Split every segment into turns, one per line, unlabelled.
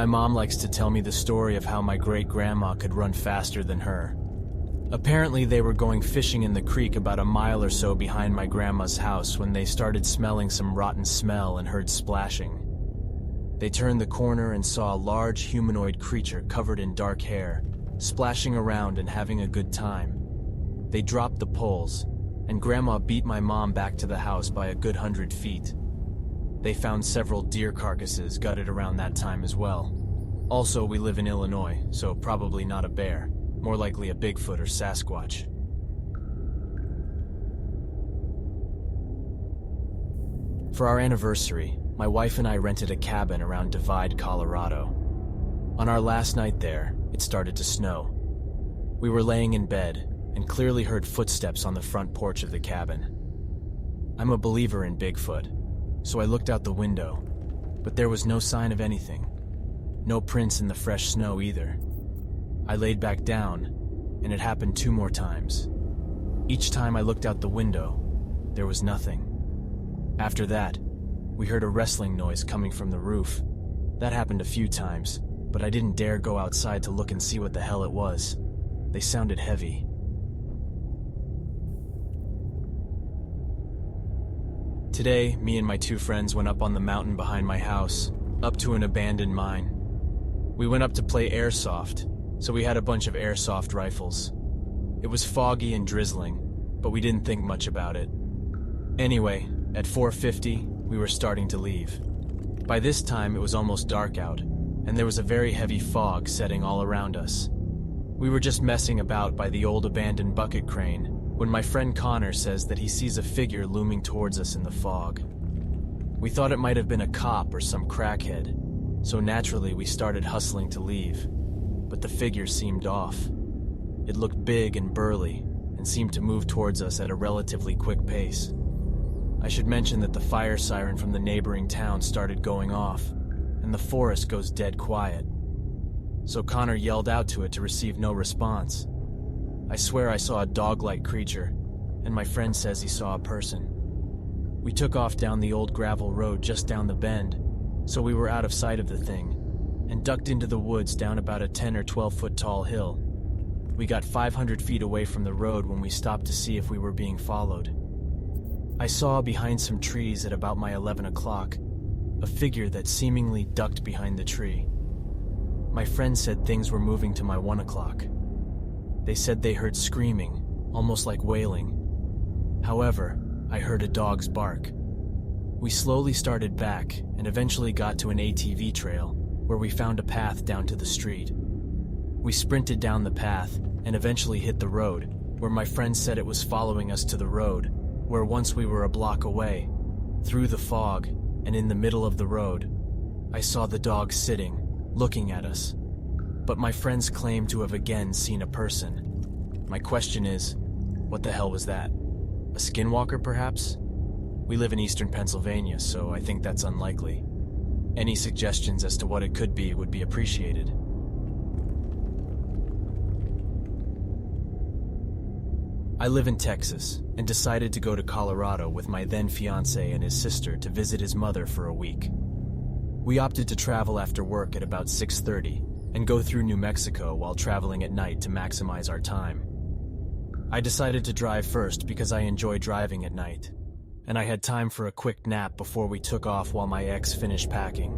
My mom likes to tell me the story of how my great-grandma could run faster than her. Apparently, they were going fishing in the creek about a mile or so behind my grandma's house when they started smelling some rotten smell and heard splashing. They turned the corner and saw a large humanoid creature covered in dark hair, splashing around and having a good time. They dropped the poles, and Grandma beat my mom back to the house by a good 100 feet. They found several deer carcasses gutted around that time as well. Also, we live in Illinois, so probably not a bear, more likely a Bigfoot or Sasquatch. For our anniversary, my wife and I rented a cabin around Divide, Colorado. On our last night there, it started to snow. We were laying in bed and clearly heard footsteps on the front porch of the cabin. I'm a believer in Bigfoot, so I looked out the window, but there was no sign of anything. No prints in the fresh snow either. I laid back down, and it happened 2 more times. Each time I looked out the window, there was nothing. After that, we heard a wrestling noise coming from the roof. That happened a few times, but I didn't dare go outside to look and see what the hell it was. They sounded heavy. Today, me and my 2 friends went up on the mountain behind my house, up to an abandoned mine. We went up to play airsoft, so we had a bunch of airsoft rifles. It was foggy and drizzling, but we didn't think much about it. Anyway, at 4:50, we were starting to leave. By this time, it was almost dark out, and there was a very heavy fog setting all around us. We were just messing about by the old abandoned bucket crane when my friend Connor says that he sees a figure looming towards us in the fog. We thought it might have been a cop or some crackhead, so naturally we started hustling to leave. But the figure seemed off. It looked big and burly and seemed to move towards us at a relatively quick pace. I should mention that the fire siren from the neighboring town started going off, and the forest goes dead quiet. So Connor yelled out to it to receive no response. I swear I saw a dog-like creature, and my friend says he saw a person. We took off down the old gravel road just down the bend, so we were out of sight of the thing, and ducked into the woods down about a 10 or 12-foot tall hill. We got 500 feet away from the road when we stopped to see if we were being followed. I saw behind some trees at about my 11 o'clock a figure that seemingly ducked behind the tree. My friend said things were moving to my 1 o'clock. They said they heard screaming, almost like wailing. However, I heard a dog's bark. We slowly started back and eventually got to an ATV trail where we found a path down to the street. We sprinted down the path and eventually hit the road, where my friend said it was following us to the road, where once we were a block away, through the fog and in the middle of the road, I saw the dog sitting, looking at us. But my friends claim to have again seen a person. My question is, what the hell was that? A skinwalker, perhaps? We live in eastern Pennsylvania, so I think that's unlikely. Any suggestions as to what it could be would be appreciated. I live in Texas and decided to go to Colorado with my then fiancé and his sister to visit his mother for a week. We opted to travel after work at about 6:30 and go through New Mexico while traveling at night to maximize our time. I decided to drive first because I enjoy driving at night, and I had time for a quick nap before we took off while my ex finished packing.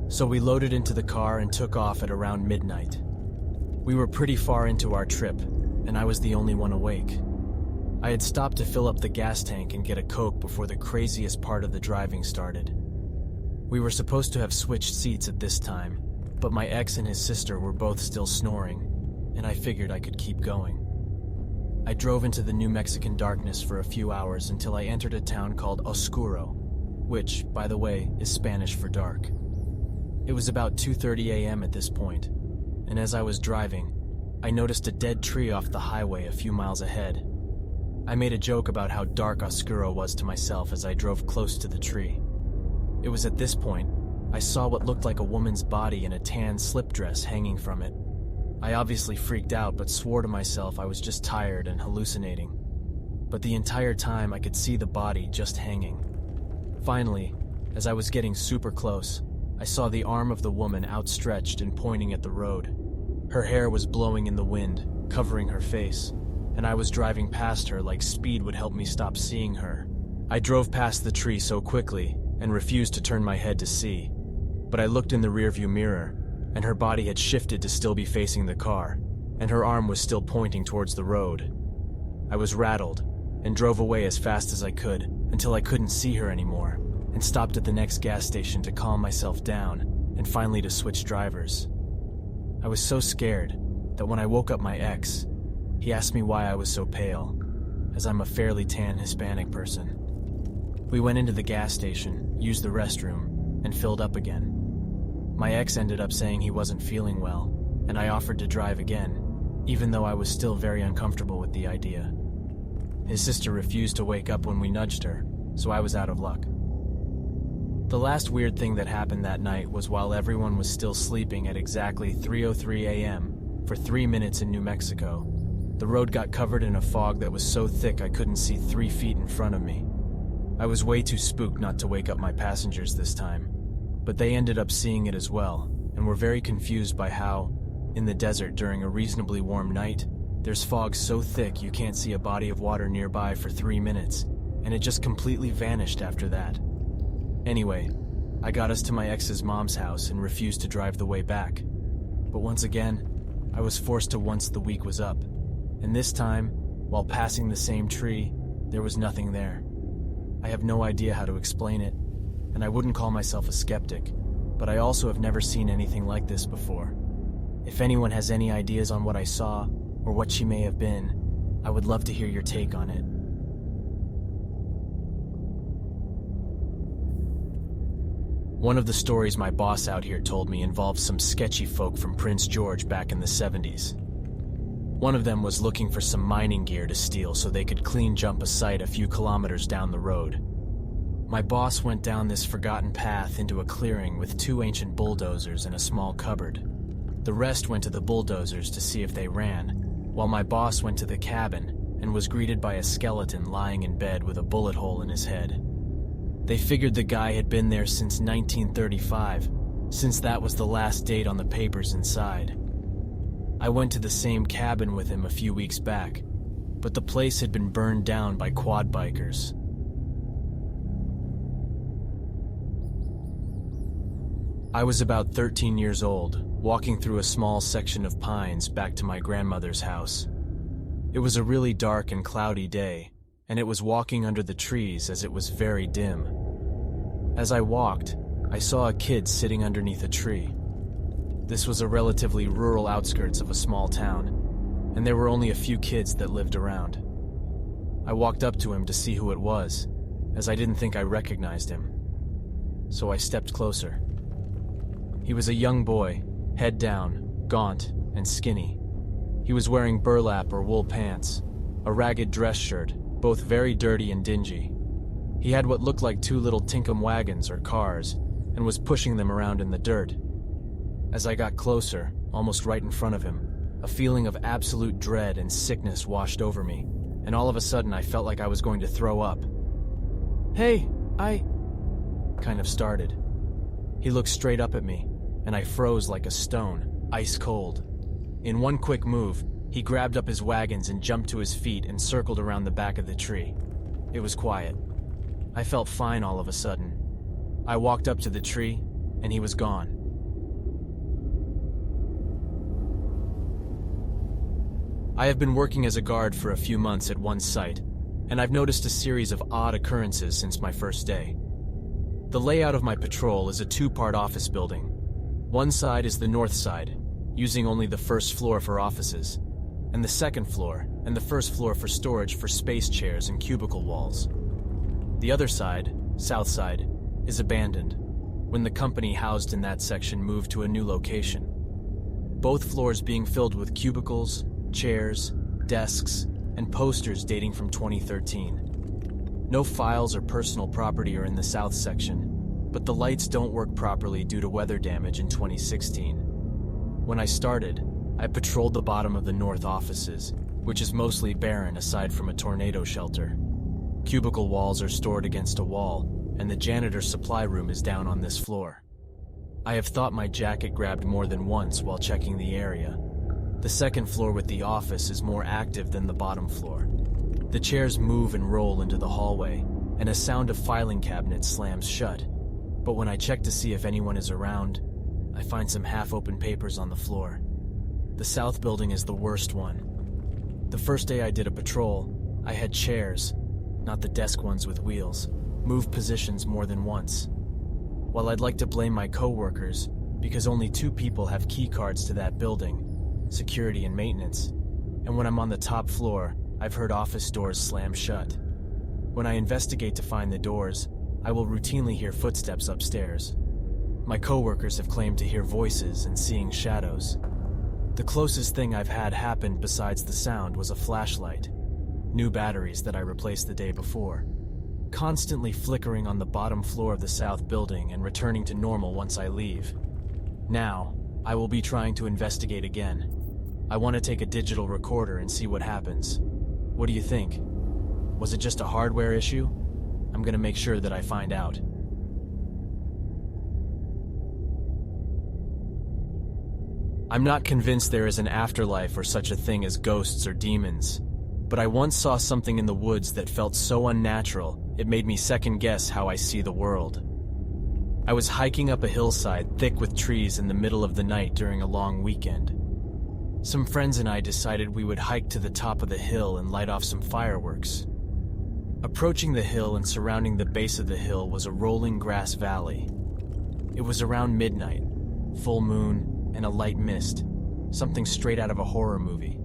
So we loaded into the car and took off at around midnight. We were pretty far into our trip, and I was the only one awake. I had stopped to fill up the gas tank and get a Coke before the craziest part of the driving started. We were supposed to have switched seats at this time, but my ex and his sister were both still snoring, and I figured I could keep going. I drove into the New Mexican darkness for a few hours until I entered a town called Oscuro, which, by the way, is Spanish for dark. It was about 2:30 a.m. at this point, and as I was driving, I noticed a dead tree off the highway a few miles ahead. I made a joke about how dark Oscuro was to myself as I drove close to the tree. It was at this point I saw what looked like a woman's body in a tan slip dress hanging from it. I obviously freaked out but swore to myself I was just tired and hallucinating. But the entire time I could see the body just hanging. Finally, as I was getting super close, I saw the arm of the woman outstretched and pointing at the road. Her hair was blowing in the wind, covering her face, and I was driving past her like speed would help me stop seeing her. I drove past the tree so quickly and refused to turn my head to see, but I looked in the rearview mirror, and her body had shifted to still be facing the car, and her arm was still pointing towards the road. I was rattled and drove away as fast as I could until I couldn't see her anymore, and stopped at the next gas station to calm myself down and finally to switch drivers. I was so scared that when I woke up my ex, he asked me why I was so pale, as I'm a fairly tan Hispanic person. We went into the gas station, used the restroom, and filled up again. My ex ended up saying he wasn't feeling well, and I offered to drive again, even though I was still very uncomfortable with the idea. His sister refused to wake up when we nudged her, so I was out of luck. The last weird thing that happened that night was while everyone was still sleeping at exactly 3:03 a.m. for 3 minutes in New Mexico, the road got covered in a fog that was so thick I couldn't see 3 feet in front of me. I was way too spooked not to wake up my passengers this time, but they ended up seeing it as well, and were very confused by how, in the desert during a reasonably warm night, there's fog so thick you can't see a body of water nearby for 3 minutes, and it just completely vanished after that. Anyway, I got us to my ex's mom's house and refused to drive the way back. But once again, I was forced to once the week was up, and this time, while passing the same tree, there was nothing there. I have no idea how to explain it, and I wouldn't call myself a skeptic, but I also have never seen anything like this before. If anyone has any ideas on what I saw, or what she may have been, I would love to hear your take on it. One of the stories my boss out here told me involves some sketchy folk from Prince George back in the 70s. One of them was looking for some mining gear to steal so they could clean jump a site a few kilometers down the road. My boss went down this forgotten path into a clearing with 2 ancient bulldozers and a small cupboard. The rest went to the bulldozers to see if they ran, while my boss went to the cabin and was greeted by a skeleton lying in bed with a bullet hole in his head. They figured the guy had been there since 1935, since that was the last date on the papers inside. I went to the same cabin with him a few weeks back, but the place had been burned down by quad bikers. I was about 13 years old, walking through a small section of pines back to my grandmother's house. It was a really dark and cloudy day, and it was walking under the trees as it was very dim. As I walked, I saw a kid sitting underneath a tree. This was a relatively rural outskirts of a small town, and there were only a few kids that lived around. I walked up to him to see who it was, as I didn't think I recognized him. So I stepped closer. He was a young boy, head down, gaunt, and skinny. He was wearing burlap or wool pants, a ragged dress shirt, both very dirty and dingy. He had what looked like 2 little Tinkham wagons or cars, and was pushing them around in the dirt. As I got closer, almost right in front of him, a feeling of absolute dread and sickness washed over me, and all of a sudden I felt like I was going to throw up. "Hey, I..." kind of started. He looked straight up at me, and I froze like a stone, ice cold. In one quick move, he grabbed up his wagons and jumped to his feet and circled around the back of the tree. It was quiet. I felt fine all of a sudden. I walked up to the tree, and he was gone. I have been working as a guard for a few months at one site, and I've noticed a series of odd occurrences since my first day. The layout of my patrol is a 2-part office building. One side is the north side, using only the first floor for offices, and the second floor and the first floor for storage for space chairs and cubicle walls. The other side, south side, is abandoned, when the company housed in that section moved to a new location. Both floors being filled with cubicles, chairs, desks, and posters dating from 2013. No files or personal property are in the south section, but the lights don't work properly due to weather damage in 2016. When I started, I patrolled the bottom of the north offices, which is mostly barren aside from a tornado shelter. Cubicle walls are stored against a wall, and the janitor's supply room is down on this floor. I have thought my jacket grabbed more than once while checking the area. The second floor with the office is more active than the bottom floor. The chairs move and roll into the hallway, and a sound of filing cabinets slams shut. But when I check to see if anyone is around, I find some half-open papers on the floor. The south building is the worst one. The first day I did a patrol, I had chairs, not the desk ones with wheels, move positions more than once. While I'd like to blame my co-workers, because only 2 people have key cards to that building, security and maintenance, and when I'm on the top floor, I've heard office doors slam shut. When I investigate to find the doors, I will routinely hear footsteps upstairs. My co-workers have claimed to hear voices and seeing shadows. The closest thing I've had happen besides the sound was a flashlight, new batteries that I replaced the day before, constantly flickering on the bottom floor of the south building and returning to normal once I leave. Now, I will be trying to investigate again. I want to take a digital recorder and see what happens. What do you think? Was it just a hardware issue? I'm going to make sure that I find out. I'm not convinced there is an afterlife or such a thing as ghosts or demons, but I once saw something in the woods that felt so unnatural, it made me second-guess how I see the world. I was hiking up a hillside thick with trees in the middle of the night during a long weekend. Some friends and I decided we would hike to the top of the hill and light off some fireworks. Approaching the hill and surrounding the base of the hill was a rolling grass valley. It was around midnight, full moon, and a light mist, something straight out of a horror movie.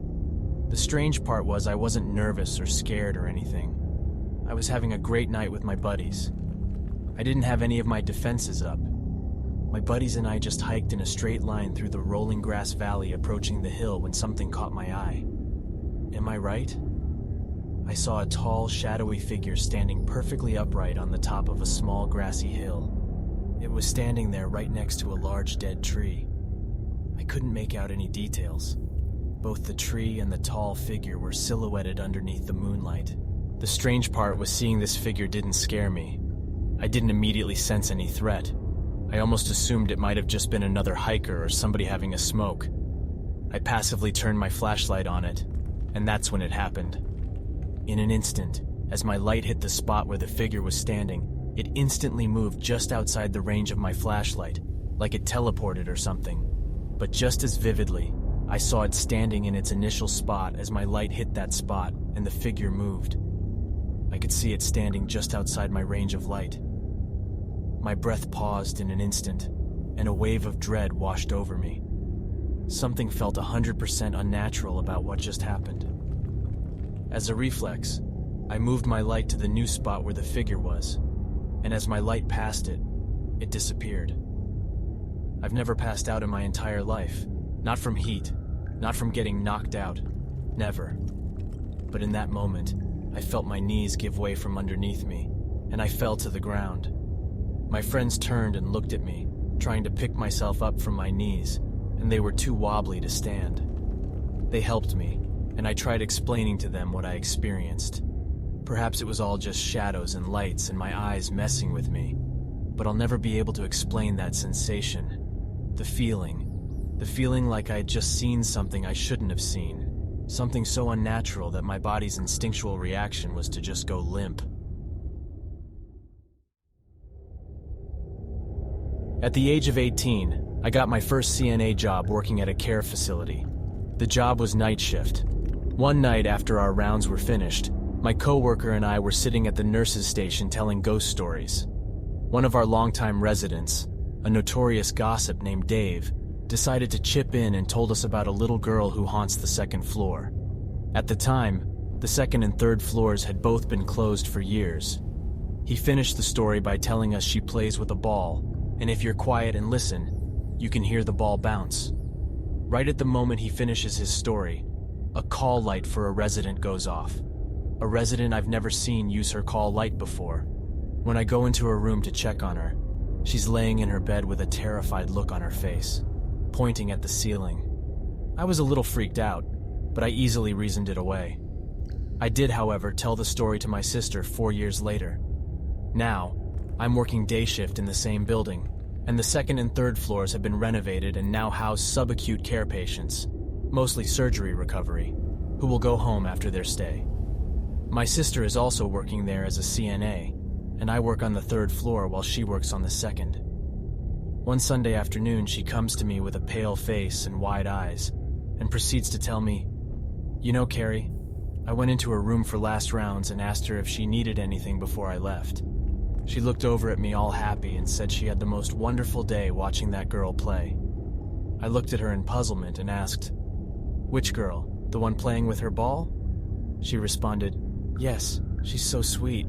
The strange part was I wasn't nervous or scared or anything. I was having a great night with my buddies. I didn't have any of my defenses up. My buddies and I just hiked in a straight line through the rolling grass valley approaching the hill when something caught my eye. Am I right? I saw a tall, shadowy figure standing perfectly upright on the top of a small grassy hill. It was standing there right next to a large dead tree. I couldn't make out any details. Both the tree and the tall figure were silhouetted underneath the moonlight. The strange part was seeing this figure didn't scare me. I didn't immediately sense any threat. I almost assumed it might have just been another hiker or somebody having a smoke. I passively turned my flashlight on it, and that's when it happened. In an instant, as my light hit the spot where the figure was standing, it instantly moved just outside the range of my flashlight, like it teleported or something. But just as vividly, I saw it standing in its initial spot as my light hit that spot and the figure moved. I could see it standing just outside my range of light. My breath paused in an instant, and a wave of dread washed over me. Something felt 100% unnatural about what just happened. As a reflex, I moved my light to the new spot where the figure was, and as my light passed it, it disappeared. I've never passed out in my entire life. Not from heat, not from getting knocked out. Never. But in that moment, I felt my knees give way from underneath me, and I fell to the ground. My friends turned and looked at me, trying to pick myself up from my knees, and they were too wobbly to stand. They helped me, and I tried explaining to them what I experienced. Perhaps it was all just shadows and lights and my eyes messing with me, but I'll never be able to explain that sensation. The feeling like I had just seen something I shouldn't have seen, something so unnatural that my body's instinctual reaction was to just go limp. At the age of 18, I got my first CNA job working at a care facility. The job was night shift. One night after our rounds were finished, my coworker and I were sitting at the nurse's station telling ghost stories. One of our longtime residents, a notorious gossip named Dave, decided to chip in and told us about a little girl who haunts the second floor. At the time, the second and third floors had both been closed for years. He finished the story by telling us she plays with a ball, and if you're quiet and listen, you can hear the ball bounce. Right at the moment he finishes his story, a call light for a resident goes off. A resident I've never seen use her call light before. When I go into her room to check on her, she's laying in her bed with a terrified look on her face, pointing at the ceiling. I was a little freaked out, but I easily reasoned it away. I did, however, tell the story to my sister 4 years later. Now, I'm working day shift in the same building, and the second and third floors have been renovated and now house subacute care patients, mostly surgery recovery, who will go home after their stay. My sister is also working there as a CNA, and I work on the third floor while she works on the second. One Sunday afternoon, she comes to me with a pale face and wide eyes, and proceeds to tell me, "You know, Carrie, I went into her room for last rounds and asked her if she needed anything before I left. She looked over at me all happy and said she had the most wonderful day watching that girl play." I looked at her in puzzlement and asked, "Which girl? The one playing with her ball?" She responded, "Yes, she's so sweet."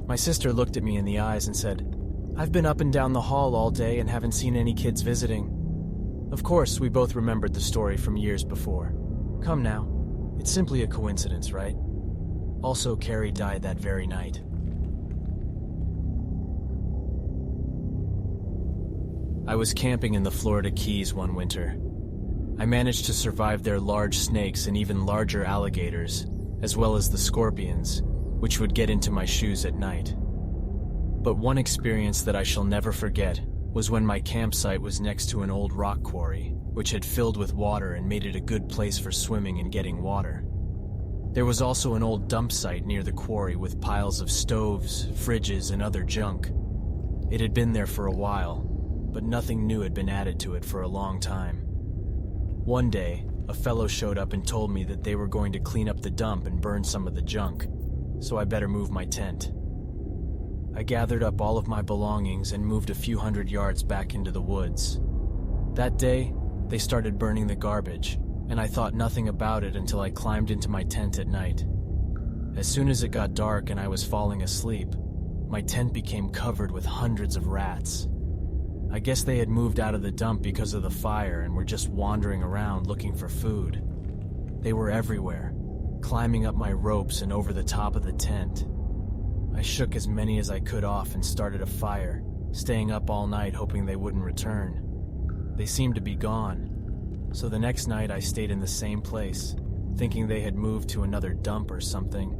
My sister looked at me in the eyes and said, "I've been up and down the hall all day and haven't seen any kids visiting." Of course, we both remembered the story from years before. Come now, it's simply a coincidence, right? Also, Carrie died that very night. I was camping in the Florida Keys one winter. I managed to survive their large snakes and even larger alligators, as well as the scorpions, which would get into my shoes at night. But one experience that I shall never forget was when my campsite was next to an old rock quarry, which had filled with water and made it a good place for swimming and getting water. There was also an old dump site near the quarry with piles of stoves, fridges, and other junk. It had been there for a while, but nothing new had been added to it for a long time. One day, a fellow showed up and told me that they were going to clean up the dump and burn some of the junk, so I better move my tent. I gathered up all of my belongings and moved a few hundred yards back into the woods. That day, they started burning the garbage, and I thought nothing about it until I climbed into my tent at night. As soon as it got dark and I was falling asleep, my tent became covered with hundreds of rats. I guess they had moved out of the dump because of the fire and were just wandering around looking for food. They were everywhere, climbing up my ropes and over the top of the tent. I shook as many as I could off and started a fire, staying up all night hoping they wouldn't return. They seemed to be gone, so the next night I stayed in the same place, thinking they had moved to another dump or something.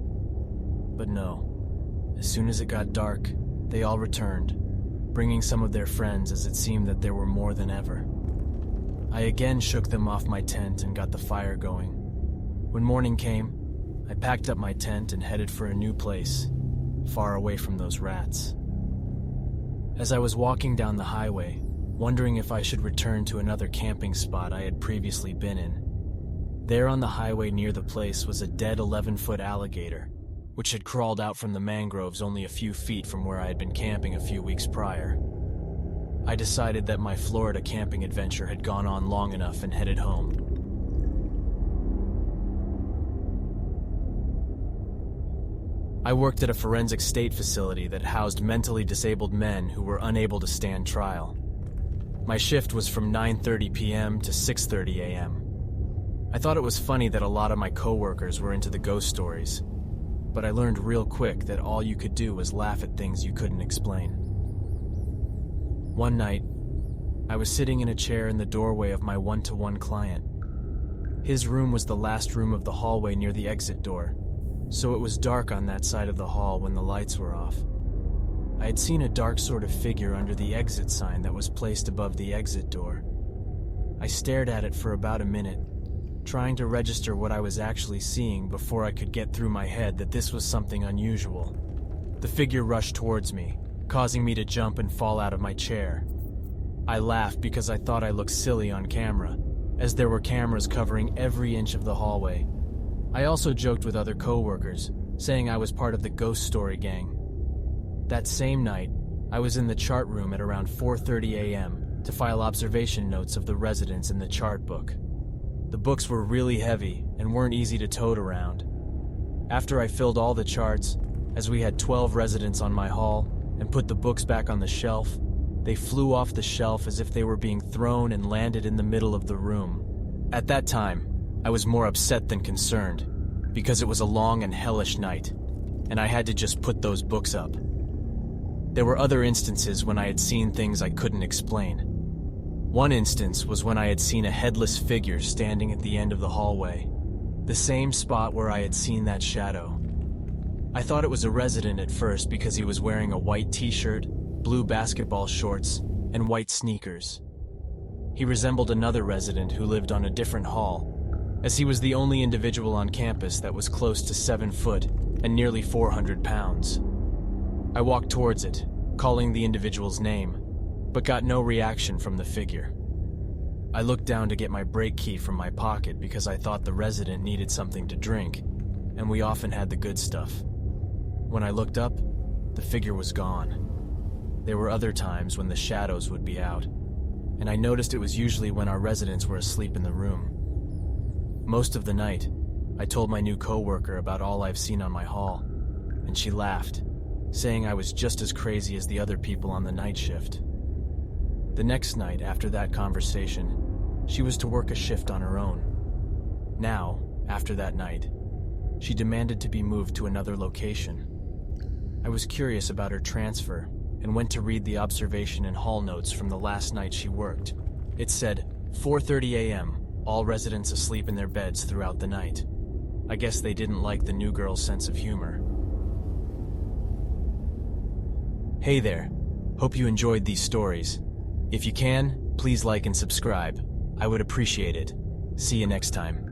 But no, as soon as it got dark, they all returned, bringing some of their friends as it seemed that there were more than ever. I again shook them off my tent and got the fire going. When morning came, I packed up my tent and headed for a new place, far away from those rats. As I was walking down the highway, wondering if I should return to another camping spot I had previously been in, there on the highway near the place was a dead 11-foot alligator, which had crawled out from the mangroves only a few feet from where I had been camping a few weeks prior. I decided that my Florida camping adventure had gone on long enough and headed home. I worked at a forensic state facility that housed mentally disabled men who were unable to stand trial. My shift was from 9:30 p.m. to 6:30 a.m. I thought it was funny that a lot of my coworkers were into the ghost stories, but I learned real quick that all you could do was laugh at things you couldn't explain. One night, I was sitting in a chair in the doorway of my one-to-one client. His room was the last room of the hallway near the exit door, so it was dark on that side of the hall when the lights were off. I had seen a dark sort of figure under the exit sign that was placed above the exit door. I stared at it for about a minute, trying to register what I was actually seeing before I could get through my head that this was something unusual. The figure rushed towards me, causing me to jump and fall out of my chair. I laughed because I thought I looked silly on camera, as there were cameras covering every inch of the hallway. I also joked with other coworkers, saying I was part of the ghost story gang. That same night, I was in the chart room at around 4:30 a.m. to file observation notes of the residents in the chart book. The books were really heavy and weren't easy to tote around. After I filled all the charts, as we had 12 residents on my hall, and put the books back on the shelf, they flew off the shelf as if they were being thrown and landed in the middle of the room. At that time, I was more upset than concerned, because it was a long and hellish night, and I had to just put those books up. There were other instances when I had seen things I couldn't explain. One instance was when I had seen a headless figure standing at the end of the hallway, the same spot where I had seen that shadow. I thought it was a resident at first because he was wearing a white t-shirt, blue basketball shorts, and white sneakers. He resembled another resident who lived on a different hall, as he was the only individual on campus that was close to 7 foot and nearly 400 pounds. I walked towards it, calling the individual's name, but got no reaction from the figure. I looked down to get my brake key from my pocket because I thought the resident needed something to drink, and we often had the good stuff. When I looked up, the figure was gone. There were other times when the shadows would be out, and I noticed it was usually when our residents were asleep in the room. Most of the night, I told my new coworker about all I've seen on my hall, and she laughed, saying I was just as crazy as the other people on the night shift. The next night after that conversation, she was to work a shift on her own. Now, after that night, she demanded to be moved to another location. I was curious about her transfer and went to read the observation and hall notes from the last night she worked. It said, 4:30 a.m., all residents asleep in their beds throughout the night. I guess they didn't like the new girl's sense of humor. Hey there, hope you enjoyed these stories. If you can, please like and subscribe. I would appreciate it. See you next time.